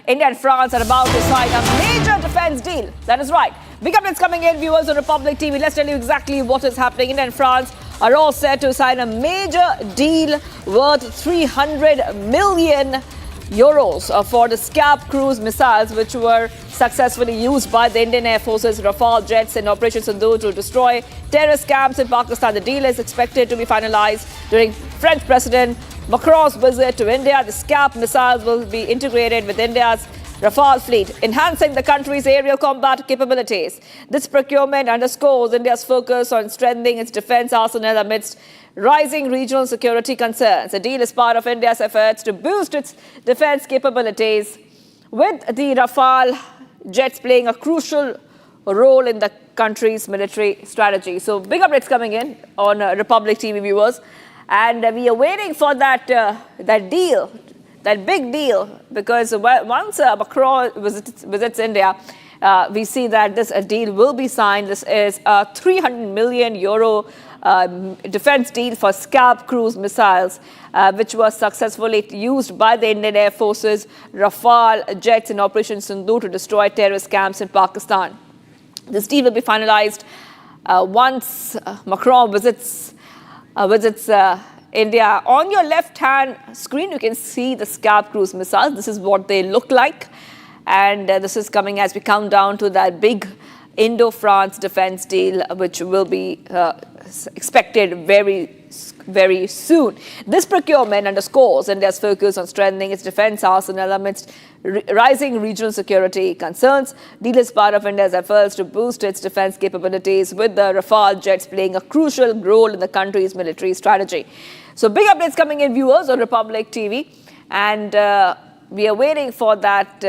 India and France are about to sign a major defense deal. That is right. Big updates coming in, viewers on Republic TV. Let's tell you exactly what is happening. India and France are all set to sign a major deal worth 300 million euros for the SCALP cruise missiles, which were successfully used by the Indian Air Force's Rafale jets in Operation Sindoor to destroy terrorist camps in Pakistan. The deal is expected to be finalized during French President Macron's visit to India. The SCALP missiles will be integrated with India's Rafale fleet, enhancing the country's aerial combat capabilities. This procurement underscores India's focus on strengthening its defense arsenal amidst rising regional security concerns. The deal is part of India's efforts to boost its defense capabilities, with the Rafale jets playing a crucial role in the country's military strategy. So big updates coming in on Republic TV, viewers, and we are waiting for that deal. That big deal, because once Macron visits India, we see that this deal will be signed. This is a 300 million euro defense deal for SCALP cruise missiles, which was successfully used by the Indian Air Force's Rafale jets in Operation Sindoor to destroy terrorist camps in Pakistan. This deal will be finalized once Macron visits India. On your left-hand screen, you can see the SCALP cruise missiles. This is what they look like. And this is coming as we count down to that big Indo-France defense deal, which will be expected very soon. This procurement underscores India's focus on strengthening its defense arsenal amidst rising regional security concerns. Deal is part of India's efforts to boost its defense capabilities, with the Rafale jets playing a crucial role in the country's military strategy. So big updates coming in, viewers, on Republic TV, and we are waiting for that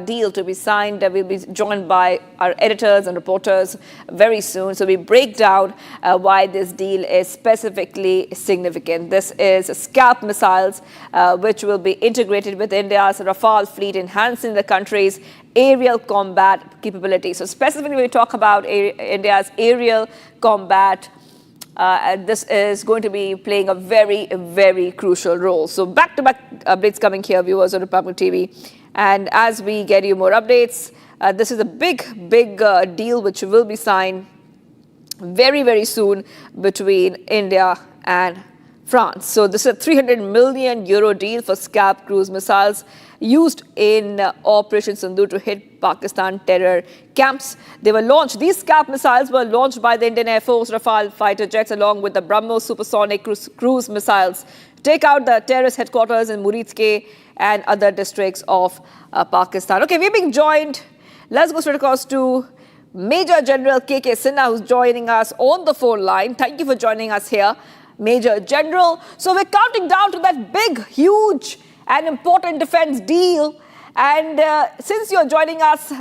deal to be signed. We'll be joined by our editors and reporters very soon. So we break down why this deal is specifically significant. This is SCALP missiles, which will be integrated with India's Rafale fleet, enhancing the country's aerial combat capabilities. So specifically, we talk about India's aerial combat. This is going to be playing a very crucial role. So back-to-back updates coming here, viewers on Republic TV. And as we get you more updates, this is a big deal which will be signed very soon between India and France. So this is a 300 million euro deal for SCALP cruise missiles used in Operation Sindoor to hit Pakistan terror camps. They were launched. These SCALP missiles were launched by the Indian Air Force Rafale fighter jets, along with the BrahMos supersonic cruise missiles, to take out the terrorist headquarters in Muridke and other districts of Pakistan. Okay, we're being joined. Let's go straight across to Major General K.K. Sinha, who's joining us on the phone line. Thank you for joining us here, Major General. So we're counting down to that big, huge and important defense deal. And since you're joining us,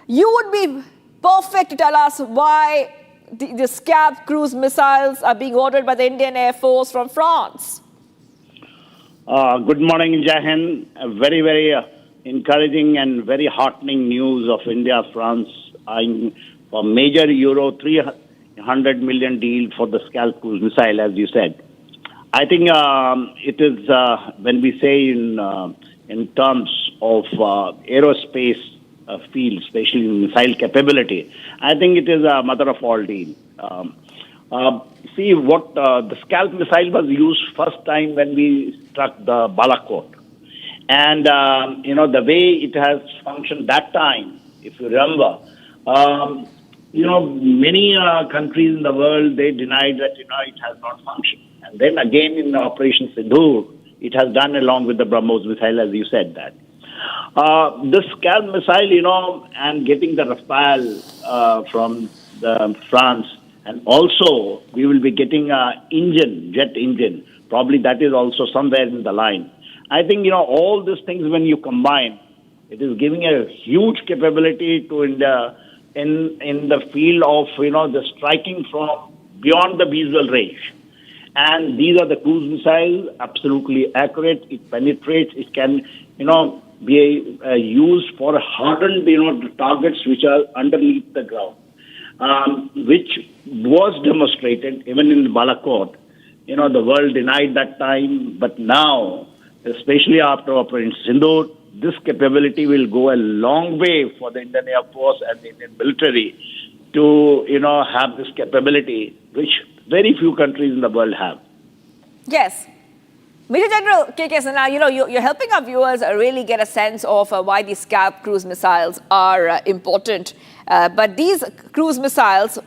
you would be perfect to tell us why the SCALP cruise missiles are being ordered by the Indian Air Force from France. Good morning, Jahan. Very encouraging and very heartening news of India-France for major euro 300 million deal for the SCALP cruise missile, as you said. I think it is, when we say in terms of aerospace field, especially missile capability, I think it is a mother of all deal. See what the SCALP missile was used first time when we struck the Bahawalpur. And, the way it has functioned that time, if you remember, many countries in the world, they denied that, it has not functioned. And then again in Operation Sindoor, it has done along with the BrahMos missile, as you said that. The SCALP missile, and getting the Rafale from France, and also we will be getting a jet engine. Probably that is also somewhere in the line. I think, all these things, when you combine, it is giving a huge capability to India in the field of, the striking from beyond the visual range. And these are the cruise missiles, absolutely accurate. It penetrates. It can, be used for hardened, targets which are underneath the ground, which was demonstrated even in Bahawalpur. The world denied that time, but now, especially after Operation Sindoor, this capability will go a long way for the Indian Air Force and the Indian military to, have this capability, which very few countries in the world have. Yes. Major General K.K. Sinha, you're helping our viewers really get a sense of why these SCALP cruise missiles are important. But these cruise missiles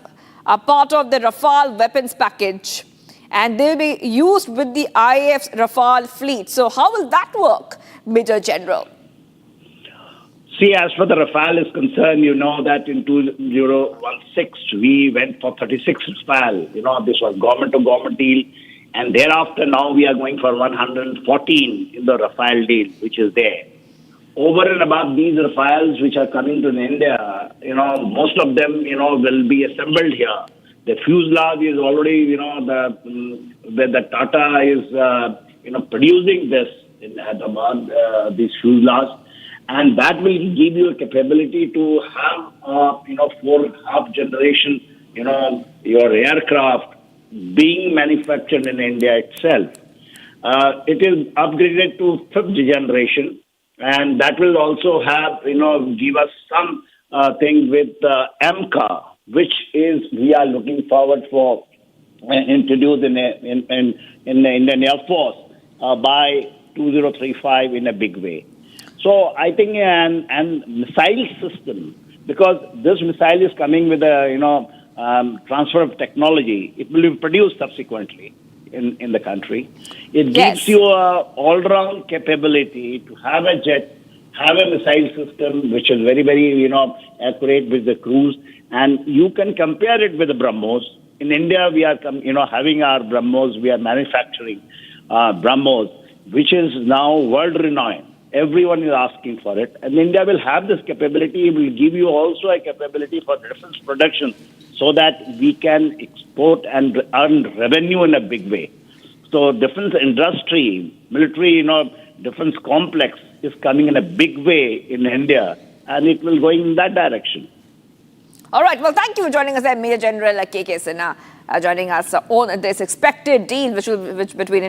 are part of the Rafale weapons package, and they'll be used with the IAF's Rafale fleet. So how will that work, Major General? See, as for the Rafale is concerned, you know that in 2016, we went for 36 Rafale. This was government-to-government deal. And thereafter, now we are going for 114 in the Rafale deal, which is there. Over and above these Rafales which are coming to India, most of them, will be assembled here. The fuselage is already, the Tata is, producing this in Hyderabad, these fuselage. And that will give you a capability to have, 4.5 generation, your aircraft being manufactured in India itself. It is upgraded to 5th generation, and that will also have, give us some thing with MCA, which is we are looking forward for introduced in the Indian Air Force by 2035 in a big way. So I think and missile system, because this missile is coming with a transfer of technology. It will be produced subsequently in the country. It gives you a all-round capability to have a jet, have a missile system which is very, very accurate with the cruise, and you can compare it with the BrahMos. In India, we are having our BrahMos. We are manufacturing BrahMos, which is now world-renowned. Everyone is asking for it. And India will have this capability. It will give you also a capability for defense production so that we can export and earn revenue in a big way. So defense industry, military, defense complex is coming in a big way in India, and it will go in that direction. All right. Well, thank you for joining us there, Major General K.K. Sinha, joining us on this expected deal which between